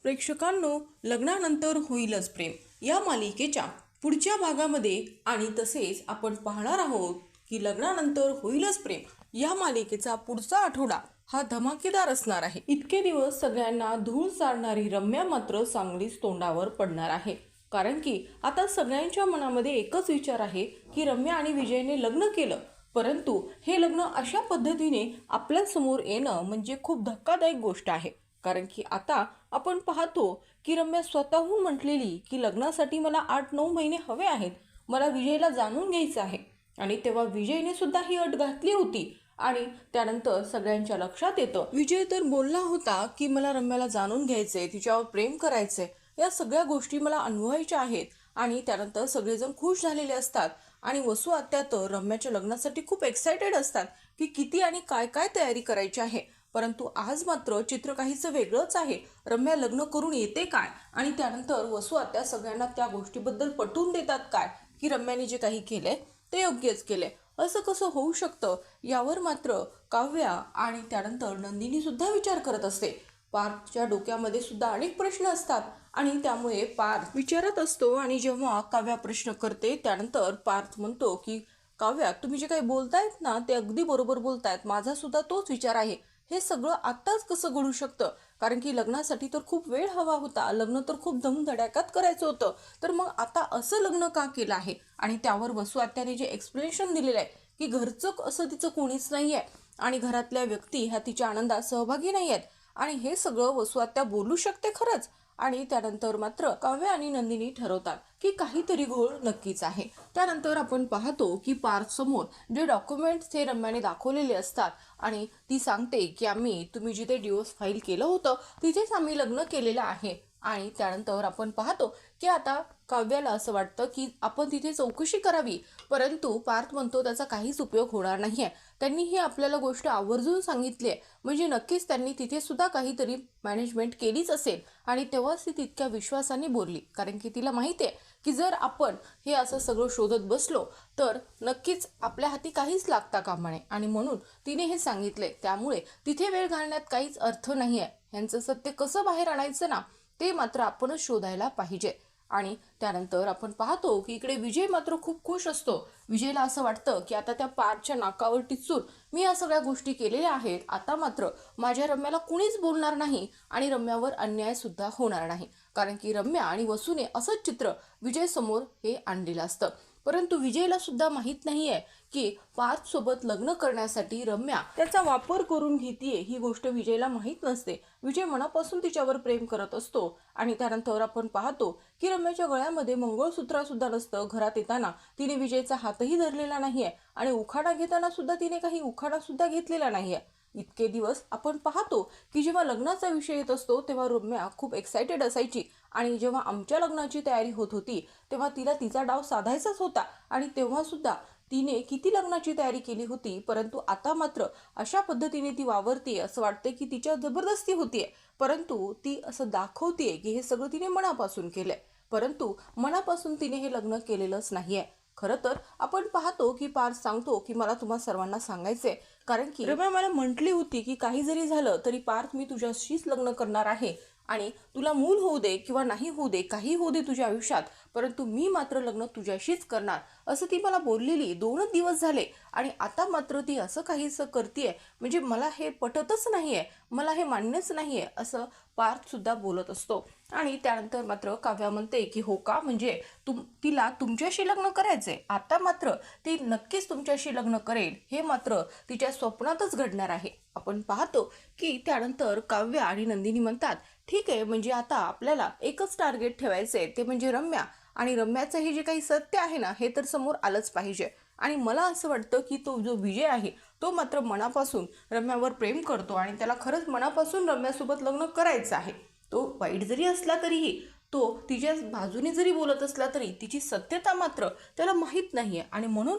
प्रेक्षकांनो, लग्नानंतर होईलच प्रेम या मालिकेच्या पुढच्या भागामध्ये आणि तसेच आपण पाहणार आहोत की लग्नानंतर होईलच प्रेम या मालिकेचा पुढचा आठवडा हा धमाकेदार असणार आहे। इतके दिवस सगळ्यांना धूळ चारणारी रम्या मात्र चांगलीच तोंडावर पडणार आहे, कारण की आता सगळ्यांच्या मनामध्ये एकच विचार आहे की रम्या आणि विजयने लग्न केलं, परंतु हे लग्न अशा पद्धतीने आपल्या समोर येणं म्हणजे खूप धक्कादायक गोष्ट आहे। कारण की आता आपण पाहतो की रम्या स्वतःहून म्हटलेली की लग्नासाठी मला 8-9 महिने हवे आहेत, मला विजयला जाणून घ्यायचं आहे। आणि तेव्हा विजयने सुद्धा ही अट घातली होती आणि त्यानंतर सगळ्यांच्या लक्षात येतं, विजय तर बोलला होता की मला रम्याला जाणून घ्यायचंय, तिच्यावर प्रेम करायचंय, या सगळ्या गोष्टी मला अनुभवायच्या आहेत। आणि त्यानंतर सगळेजण खुश झालेले असतात आणि वसू आत्या तर रम्याच्या लग्नासाठी खूप एक्साइटेड असतात की किती आणि काय काय तयारी करायची आहे। परंतु आज मात्र चित्र काहीसं वेगळंच आहे। रम्या लग्न करून येते काय आणि त्यानंतर वसू आत्या सगळ्यांना त्या गोष्टीबद्दल पटवून देतात काय की रम्याने जे काही केले ते योग्यच केले, असं कसं होऊ शकतं यावर मात्र काव्या आणि त्यानंतर नंदिनी सुद्धा विचार करत असते। पार्थच्या डोक्यामध्ये सुद्धा अनेक प्रश्न असतात आणि त्यामुळे पार्थ विचारत असतो आणि जेव्हा काव्या प्रश्न करते त्यानंतर पार्थ म्हणतो की काव्या, तुम्ही जे काही बोलतायत ना ते अगदी बरोबर बोलतायत, माझा सुद्धा तोच विचार आहे। हे सगळं आत्ताच कसं घडू शकतं, कारण की लग्नासाठी तर खूप वेळ हवा होता, लग्न तर खूप धमधडाक्यात करायचं होतं, तर मग आता असं लग्न का केलं आहे। आणि त्यावर वसू आत्याने जे एक्सप्लेनेशन दिलेलं आहे की घरचं असं तिचं कोणीच नाही आहे आणि घरातल्या व्यक्ती ह्या तिच्या आनंदात सहभागी नाही आहेत आणि हे सगळं वसू आत्या बोलू शकते खरंच। आणि त्यानंतर मात्र काव्या आणि नंदिनी ठरवतात की काहीतरी घोळ नक्कीच आहे। त्यानंतर आपण पाहतो की पार्थ समोर जे डॉक्युमेंट्स हे रम्याने दाखवलेले असतात आणि ती सांगते की तुम्ही जिथे डिवोर्स फाईल केलं होतं तिथेच आम्ही लग्न केलेलं आहे। आणि त्यानंतर आपण पाहतो की आता काव्याला असं वाटतं की आपण तिथे चौकशी करावी, परंतु पार्थ म्हणतो त्याचा काहीच उपयोग होणार नाही आहे। त्यांनी ही आपल्याला गोष्ट आवर्जून सांगितली आहे, म्हणजे नक्कीच त्यांनी तिथे सुद्धा काहीतरी मॅनेजमेंट केलीच असेल आणि तेव्हाच ती तितक्या विश्वासाने बोलली, कारण की तिला माहिती आहे की जर आपण हे असं सगळं शोधत बसलो तर नक्कीच आपल्या हाती काहीच लागता कामा नये आणि म्हणून तिने हे सांगितले। त्यामुळे तिथे वेळ घालण्यात काहीच अर्थ नाही आहे, ह्यांचं सत्य कसं बाहेर आणायचं ना ते मात्र आपणच शोधायला पाहिजे। आणि त्यानंतर आपण पाहतो की इकडे विजय मात्र खूप खुश असतो। विजयला असं वाटतं की आता त्या पारच्या नाकावर टिचून मी या सगळ्या गोष्टी केलेल्या आहेत, आता मात्र माझ्या रम्याला कुणीच बोलणार नाही आणि रम्यावर अन्याय सुद्धा होणार नाही, कारण की रम्या आणि वसूने असंच चित्र विजय समोर हे आणलेलं असतं। परंतु विजयला सुद्धा माहीत नाहीये की पार्थ सोबत लग्न करण्यासाठी रम्या त्याचा वापर करून घेतीये, ही गोष्ट विजयला माहीत नसते। विजय मनापासून तिच्यावर प्रेम करत असतो आणि त्यानंतर आपण पाहतो की रम्याच्या गळ्यामध्ये मंगळसूत्र सुद्धा नसतं। घरात येताना तिने विजयचा हातही धरलेला नाहीये आणि उखाणा घेताना सुद्धा तिने काही उखाणा सुद्धा घेतलेला नाहीये। इतके दिवस आपण पाहतो की जेव्हा लग्नाचा विषय येत असतो तेव्हा रम्या खूप एक्साइटेड असायची आणि जेव्हा आमच्या लग्नाची तयारी होत होती तेव्हा तिला तिचा डाव साधायचाच होता आणि तेव्हा सुद्धा तिने किती लग्नाची तयारी केली होती, परंतु आता मात्र अशा पद्धतीने ती वावरते, असं वाटते की तिच्या जबरदस्ती होतीये, परंतु ती असं दाखवते की हे सगळं तिने मनापासून केलंय, परंतु मनापासून तिने हे लग्न केलेलंच नाहीये। खरं तर आपण पाहतो की पार्थ सांगतो की मला तुम्हा सर्वांना सांगायचंय, कारण की रम्या मला म्हटली होती की काही जरी झालं तरी पार्थ मी तुझ्याशीच लग्न करणार आहे आणि तुला मूल होऊ दे किंवा नाही होऊ दे, काही होऊ दे तुझ्या आयुष्यात, परंतु मी मात्र लग्न तुझ्याशीच करणार, असं ती मला बोललेली 2 दिवस झाले आणि आता मात्र ती असं काहीसं करतीये, म्हणजे मला हे पटतच नाहीये, मला हे मान्यच नाहीये, असं पार्थ सुद्धा बोलत असतो। आणि त्यानंतर मात्र काव्या म्हणते की हो का, म्हणजे तिला तुमच्याशी लग्न करायचंय, आता मात्र ती नक्कीच तुमच्याशी लग्न करेल, हे मात्र तिच्या स्वप्नातच घडणार आहे। आपण पाहतो की त्यानंतर काव्या आणि नंदिनी म्हणतात ठीक आहे, म्हणजे आता आपल्याला एकच टार्गेट ठेवायचंय, ते म्हणजे रम्या, आणि रम्याचं हे जे काही सत्य आहे ना हे तर समोर आलंच पाहिजे। आणि मला असं वाटतं की तो जो विजय आहे तो मात्र मनापासून रम्यावर प्रेम करतो आणि त्याला खरंच मनापासून रम्यासोबत लग्न करायचं आहे। तो वाईट जरी असला तरीही, तो तिच्या बाजूने जरी बोलत असला तरी तिची सत्यता मात्र त्याला माहीत नाहीये आणि म्हणून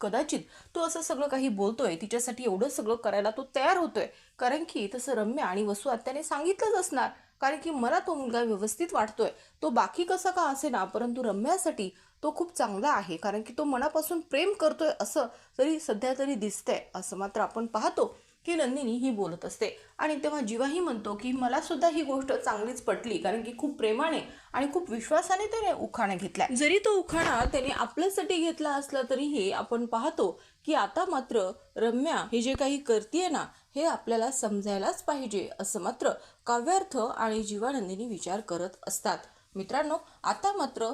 कदाचित तो असं सगळं काही बोलतोय, तिच्यासाठी एवढं सगळं करायला तो तयार होतोय, कारण की तसं रम्या आणि वसू आत्याने सांगितलंच असणार, कारण की मला तो मुलगा व्यवस्थित वाटतोय, तो बाकी कसा का असेना परंतु रम्यासाठी तो खूप चांगला आहे, कारण की तो मनापासून प्रेम करतोय असं तरी सध्या तरी दिसतंय। असं मात्र आपण पाहतो की नंदिनी ही बोलत असते आणि तेव्हा जीवाही म्हणतो की मला सुद्धा ही गोष्ट चांगलीच पटली, कारण की खूप प्रेमाने आणि खूप विश्वासाने त्याने उखाणा घेतलाय. जरी तो उखाणा त्याने आपल्यासाठी घेतला असला तरीही आपण पाहतो की आता मात्र रम्या हे जे काही करतीये ना हे आपल्याला समजायलाच पाहिजे, असं मात्र काव्यार्थ आणि जीवानंदिनी विचार करत असतात. मित्रांनो, आता मात्र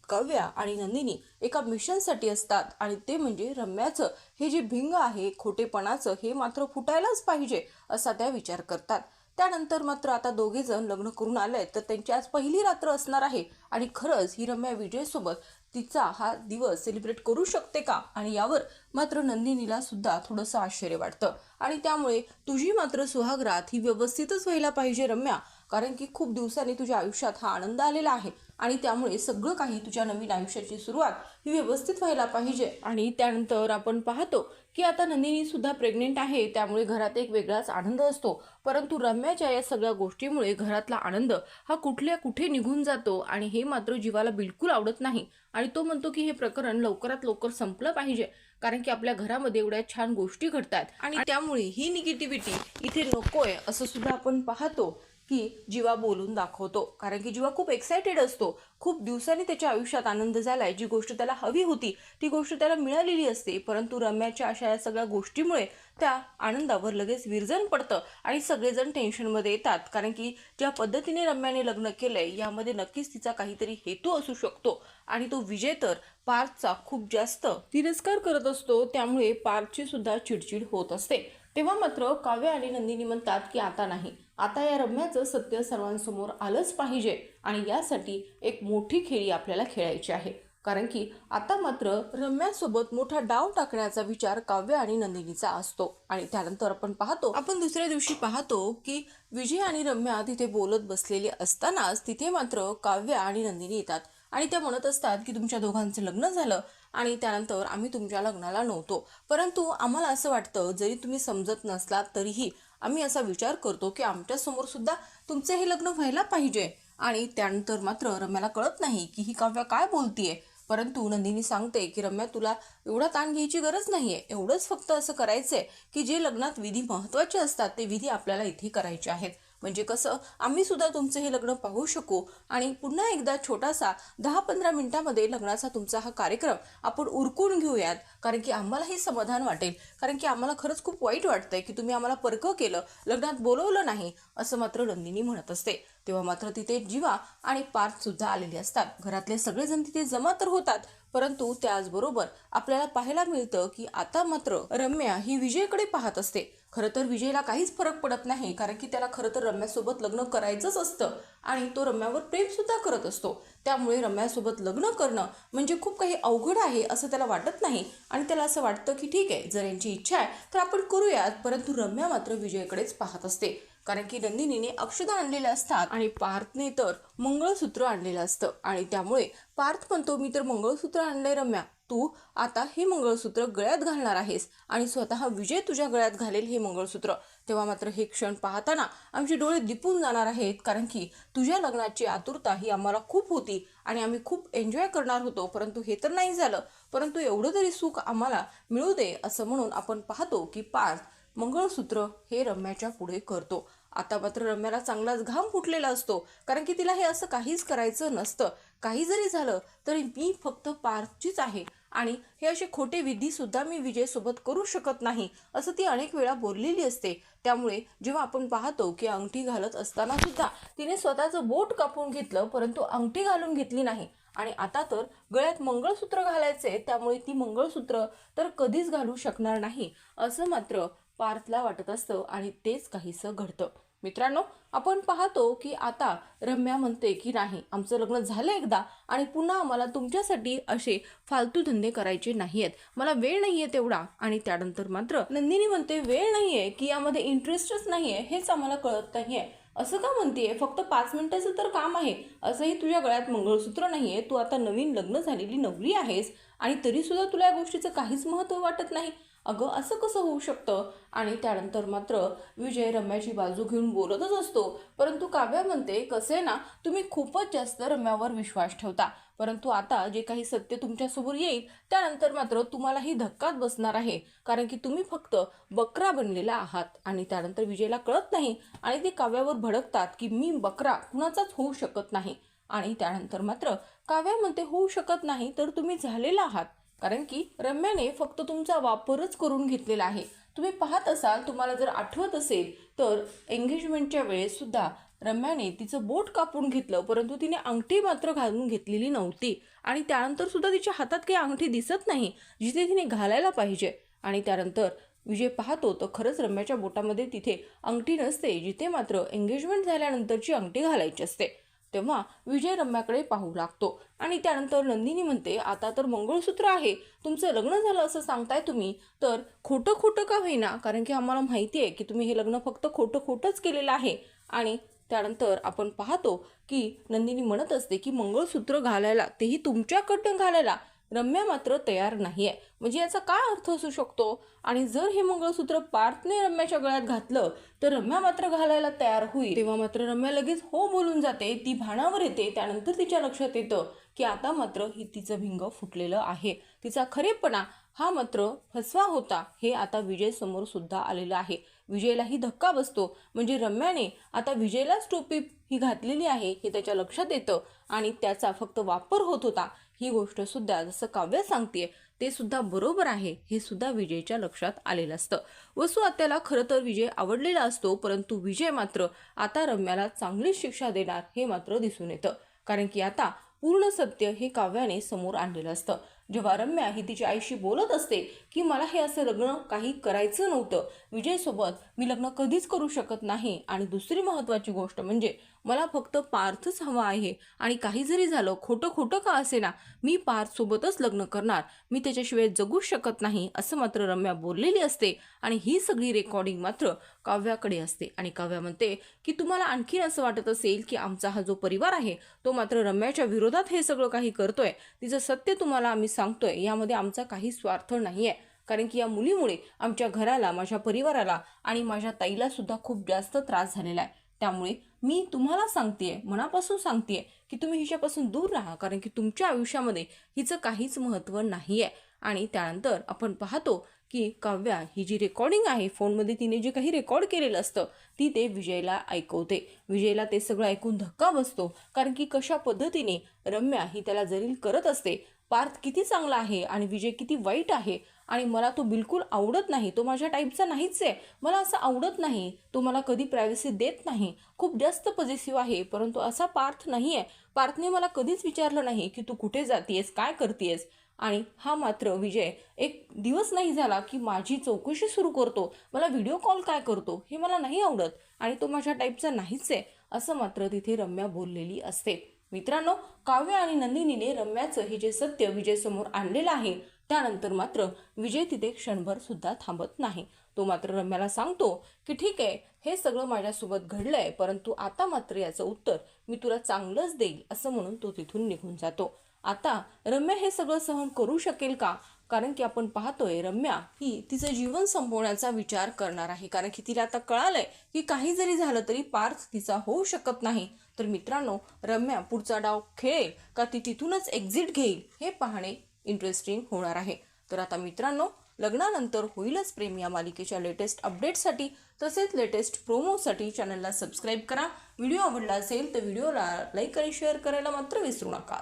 काव्या आणि नंदिनी एका मिशनसाठी असतात आणि ते म्हणजे रम्याचं हे जे भिंग आहे खोटेपणाचं हे मात्र फुटायलाच पाहिजे असा त्या विचार करतात. त्यानंतर मात्र आता दोघे जण लग्न करून आले तर त्यांची आज पहिली रात्र असणार आहे आणि खरंच ही रम्या विजयसोबत तिचा हा दिवस सेलिब्रेट करू शकते का, आणि यावर मात्र नंदिनीला सुद्धा थोडंसं आश्चर्य वाटतं. आणि त्यामुळे तुझी मात्र सुहागरात ही व्यवस्थितच व्हायला पाहिजे रम्या, कारण की खूप दिवसांनी तुझ्या आयुष्यात हा आनंद आलेला आहे आणि त्यामुळे सगळं काही तुझ्या नवीन आयुष्याची सुरुवात ही व्यवस्थित व्हायला पाहिजे. आणि त्यानंतर आपण पाहतो की आता नंदिनी सुद्धा प्रेग्नेंट आहे, त्यामुळे घरात एक वेगळाच आनंद असतो. परंतु रम्याच्या या सगळ्या गोष्टीमुळे घरातला आनंद हा कुठल्या कुठे निघून जातो आणि हे मात्र जीवाला बिलकुल आवडत नाही. आणि तो म्हणतो की हे प्रकरण लवकरात लवकर संपलं पाहिजे, कारण की आपल्या घरामध्ये एवढ्या छान गोष्टी घडतात आणि त्यामुळे ही निगेटिव्हिटी इथे नकोय असं सुद्धा आपण पाहतो की जीवा बोलून दाखवतो. कारण की जीवा खूप एक्सायटेड असतो, खूप दिवसांनी त्याच्या आयुष्यात आनंद झालाय, जी गोष्ट त्याला हवी होती ती गोष्ट त्याला मिळालेली असते. परंतु रम्याच्या अशा या सगळ्या गोष्टीमुळे त्या आनंदावर लगेच विरजण पडतं आणि सगळेजण टेन्शनमध्ये येतात, कारण की ज्या पद्धतीने रम्याने लग्न केलंय यामध्ये नक्कीच तिचा काहीतरी हेतू असू शकतो. आणि तो विजय तर पार्थचा खूप जास्त तिरस्कार करत असतो, त्यामुळे पार्थची सुद्धा चिडचिड होत असते. तेव्हा मात्र काव्य आणि नंदिनी म्हणतात की आता नाही, आता या रम्याचं सत्य सर्वांसमोर आलंच पाहिजे आणि यासाठी एक मोठी खेळी आपल्याला खेळायची आहे. कारण की आता मात्र रम्यासोबत मोठा डाव टाकण्याचा विचार काव्य आणि नंदिनीचा असतो. आणि त्यानंतर आपण दुसऱ्या दिवशी पाहतो की विजय आणि रम्या तिथे बोलत बसलेले असतानाच तिथे मात्र काव्य आणि नंदिनी येतात आणि त्या म्हणत असतात की तुमच्या दोघांचं लग्न झालं आणि त्यानंतर आम्ही तुमच्या लग्नाला नव्हतो, परंतु आम्हाला असं वाटतं जरी तुम्ही समजत नसलात तरीही आम्ही असा विचार करतो की आमच्या समोर सुद्धा तुमचे हे लग्न व्हायला पाहिजे. आणि त्यानंतर मात्र रम्याला कळत नाही की ही काव्य काय बोलतीये, परंतु नंदिनी सांगते की रम्या तुला एवढा ताण घ्यायची गरज नाहीये, एवढंच फक्त असं करायचंय की जे लग्नात विधी महत्त्वाचे असतात ते विधी आपल्याला इथे करायचे आहेत, म्हणजे कसं आम्ही सुद्धा तुमचं हे लग्न पाहू शकू आणि पुन्हा एकदा छोटासा 10-15 मिनिटांमध्ये लग्नाचा तुमचा हा कार्यक्रम आपण उरकून घेऊयात, कारण की आम्हालाही समाधान वाटेल, कारण की आम्हाला खरंच खूप वाईट वाटतंय की तुम्ही आम्हाला परकं केलं, लग्नात बोलवलं नाही, असं मात्र नंदिनी म्हणत असते. तेव्हा मात्र तिथे जीवा आणि पार्थ सुद्धा आलेले असतात. घरातले सगळेजण तिथे जमा तर होतात, परंतु त्याचबरोबर आपल्याला पाहायला मिळतं की आता मात्र रम्या ही विजयकडे पाहत असते. खरं तर विजयला काहीच फरक पडत नाही, कारण की त्याला खरं तर रम्यासोबत लग्न करायचंच असतं आणि तो रम्यावर प्रेम सुद्धा करत असतो. त्यामुळे रम्यासोबत लग्न करणं म्हणजे खूप काही अवघड आहे असं त्याला वाटत नाही आणि त्याला असं वाटतं की ठीक आहे, जर यांची इच्छा आहे तर आपण करूयात. परंतु रम्या मात्र विजयकडेच पाहत असते, कारण की नंदिनीने अक्षता आणलेले असतात आणि पार्थने तर मंगळसूत्र आणलेलं असतं. आणि त्यामुळे पार्थ म्हणतो मी तर मंगळसूत्र आणलंय रम्या, तू आता हे मंगळसूत्र गळ्यात घालणार आहेस आणि स्वतः विजय तुझ्या गळ्यात घालेल हे मंगळसूत्र. तेव्हा मात्र हे क्षण पाहताना आमचे डोळे दिपून जाणार आहेत, कारण की तुझ्या लग्नाची आतुरता ही आम्हाला खूप होती आणि आम्ही खूप एन्जॉय करणार होतो, परंतु हे तर नाही झालं, परंतु एवढं तरी सुख आम्हाला मिळू दे असं म्हणून आपण पाहतो की पार्थ मंगळसूत्र हे रम्याच्या पुढे करतो. आता मात्र रम्याला चांगलाच घाम फुटलेला असतो, कारण की तिला हे असं काहीच करायचं नसतं. काही जरी झालं तरी मी फक्त पार्थचीच आहे आणि हे असे खोटे विधी सुद्धा मी विजयसोबत करू शकत नाही असं ती अनेक वेळा बोललेली असते. त्यामुळे जेव्हा आपण पाहतो की अंगठी घालत असताना सुद्धा तिने स्वतःचं बोट कापून घेतलं, परंतु अंगठी घालून घेतली नाही. आणि आता तर गळ्यात मंगळसूत्र घालायचे, त्यामुळे ती मंगळसूत्र तर कधीच घालू शकणार नाही असं मात्र पार्थला वाटत असतं आणि तेच काहीसं घडतं. मित्रांनो, आपण पाहतो की आता रम्या म्हणते की नाही, आमचं लग्न झालं एकदा आणि पुन्हा आम्हाला तुमच्यासाठी असे फालतू धंदे करायचे नाहीयेत, मला वेळ नाहीये तेवढा. आणि त्यानंतर मात्र नंदिनी म्हणते वेळ नाहीये की यामध्ये इंटरेस्टच नाहीये, हेच आम्हाला कळत नाहीये. असं का म्हणतेय, फक्त 5 मिनिटाचं तर काम आहे, असंही तुझ्या गळ्यात मंगळसूत्र नाहीये, तू आता नवीन लग्न झालेली नवरी आहेस आणि तरी सुद्धा तुला या गोष्टीचं काहीच महत्त्व वाटत नाही. अगं असं कसं होऊ शकतं? आणि त्यानंतर मात्र विजय रम्याची बाजू घेऊन बोलतच असतो, परंतु काव्या म्हणते कसं आहे ना, तुम्ही खूपच जास्त रम्यावर विश्वास ठेवता, परंतु आता जे काही सत्य तुमच्यासमोर येईल त्यानंतर मात्र तुम्हालाही धक्काच बसणार आहे, कारण की तुम्ही फक्त बकरा बनलेला आहात. आणि त्यानंतर विजयला कळत नाही आणि ते काव्यावर भडकतात की मी बकरा कुणाचाच होऊ शकत नाही. आणि त्यानंतर मात्र काव्या म्हणते होऊ शकत नाही तर तुम्ही झालेला आहात, कारण की रम्याने फक्त तुमचा वापरच करून घेतलेला आहे. तुम्ही पाहत असाल, तुम्हाला जर आठवत असेल तर एंगेजमेंटच्या वेळेस सुद्धा रम्याने तिचं बोट कापून घेतलं, परंतु तिने अंगठी मात्र घालून घेतलेली नव्हती. आणि त्यानंतर सुद्धा तिच्या हातात काही अंगठी दिसत नाही जिथे तिने घालायला पाहिजे. आणि त्यानंतर विजय पाहतो तर खरंच रम्याच्या बोटामध्ये तिथे अंगठी नसते, जिथे मात्र एंगेजमेंट झाल्यानंतरची अंगठी घालायची असते. तेव्हा विजय रम्याकडे पाहू लागतो आणि त्यानंतर नंदिनी म्हणते आता तर मंगळसूत्र आहे, तुमचं लग्न झालं असं सांगताय तुम्ही, तर खोटं खोटं का होईना, कारण की आम्हाला माहिती आहे की तुम्ही हे लग्न फक्त खोटं खोटंच केलेलं आहे. आणि त्यानंतर आपण पाहतो की नंदिनी म्हणत असते की मंगळसूत्र घालायला, तेही तुमच्याकडनं घालायला रम्या मात्र तयार नाही आहे. म्हणजे याचा काय अर्थ असू शकतो? आणि जर हे मंगळसूत्र पार्थने रम्याच्या गळ्यात घातलं तर रम्या मात्र घालायला तयार होईल. तेव्हा मात्र रम्या लगेच हो बोलून जाते, ती भानावर येते. त्यानंतर तिच्या लक्षात येतं की आता मात्र ही तिचं भिंग फुटलेलं आहे, तिचा खरेपणा हा मात्र फसवा होता हे आता विजय समोर सुद्धा आलेलं आहे. विजयलाही धक्का बसतो, म्हणजे रम्याने आता विजयलाच टोपी ही घातलेली आहे हे त्याच्या लक्षात येतं आणि त्याचा फक्त वापर होत होता. ही गोष्ट सुद्धा जसं काव्य सांगते ते सुद्धा बरोबर आहे हे सुद्धा विजयच्या लक्षात आलेलं असतं. वसू आत्याला खरं तर विजय आवडलेला असतो, परंतु विजय मात्र आता रम्याला चांगलीच शिक्षा देणार हे मात्र दिसून येतं, कारण की आता पूर्ण सत्य हे काव्याने समोर आणलेलं असतं. जेव्हा रम्या ही तिच्या आईशी बोलत असते की मला हे असं लग्न काही करायचं नव्हतं, विजयसोबत मी लग्न कधीच करू शकत नाही, आणि दुसरी महत्त्वाची गोष्ट म्हणजे मला फक्त पार्थच हवा आहे, आणि काही जरी झालं खोटं खोटं का असेना मी पार्थसोबतच लग्न करणार, मी त्याच्याशिवाय जगूच शकत नाही, असं मात्र रम्या बोललेली असते. आणि ही सगळी रेकॉर्डिंग मात्र काव्याकडे असते आणि काव्या म्हणते की तुम्हाला आणखी असं वाटत असेल की आमचा हा जो परिवार आहे तो मात्र रम्याच्या विरोधात हे सगळं काही करतोय, तिचं सत्य तुम्हाला आम्ही सांगतोय, यामध्ये आमचा काही स्वार्थ नाही आहे, कारण की या मुलीमुळे आमच्या घराला, माझ्या परिवाराला आणि माझ्या ताईला सुद्धा खूप जास्त त्रास झालेला आहे. त्यामुळे मी तुम्हाला सांगतेय, मनापासून सांगतेय की तुम्ही हिच्यापासून दूर राहा, कारण की तुमच्या आयुष्यामध्ये हिचं काहीच महत्त्व नाही आहे. आणि त्यानंतर आपण पाहतो की काव्या ही जी रेकॉर्डिंग आहे फोनमध्ये तिने जे काही रेकॉर्ड केलेलं असतं ती ते विजयला ऐकवते. विजयला ते सगळं ऐकून धक्का बसतो, कारण की कशा पद्धतीने रम्या ही त्याला जरील करत असते, पार्थ किती चांगला आहे आणि विजय किती वाईट आहे, आणि मला तो बिलकुल आवडत नाही, तो माझ्या टाईपचा नाहीच आहे, मला असं आवडत नाही, तो मला कधी प्रायव्हसी देत नाही, खूप जास्त पॉझिटिव्ह आहे, परंतु असा पार्थ नाही आहे, पार्थने मला कधीच विचारलं नाही की तू कुठे जातीयेस, काय करतेस. आणि हा मात्र विजय एक दिवस नाही झाला की माझी चौकशी सुरू करतो, मला व्हिडिओ कॉल काय करतो हे मला नाही आवडत, आणि तो माझ्या टाईपचा नाहीच आहे, असं मात्र तिथे रम्या बोललेली असते. मित्रांनो, काव्य आणि नंदिनीने रम्याचं हे जे सत्य विजय समोर आणलेलं आहे त्यानंतर मात्र विजय तिथे क्षणभर सुद्धा थांबत नाही. तो मात्र रम्याला सांगतो की ठीक आहे, हे सगळं माझ्यासोबत घडलंय, परंतु आता मात्र याचं उत्तर मी तुला चांगलंच देईल, असं म्हणून तो तिथून निघून जातो. आता रम्या हे सगळं सहन करू शकेल का? कारण की आपण पाहतोय रम्या ही तिचं जीवन संपवण्याचा विचार करणार आहे, कारण की तिला आता कळालंय की काही जरी झालं तरी पार्थ तिचा होऊ शकत नाही. तर मित्रांनो, रम्या पुढचा डाव खेळेल का ती तिथूनच एक्झिट घेईल हे पाहणे इंटरेस्टिंग होणार आहे. तर आता मित्रांनो, लग्नानंतर होईलच प्रेम या मालिकेच्या लेटेस्ट अपडेट्ससाठी तसेच लेटेस्ट प्रोमोसाठी चॅनलला सबस्क्राईब करा. व्हिडिओ आवडला असेल तर व्हिडिओला लाईक आणि शेअर करायला मात्र विसरू नका.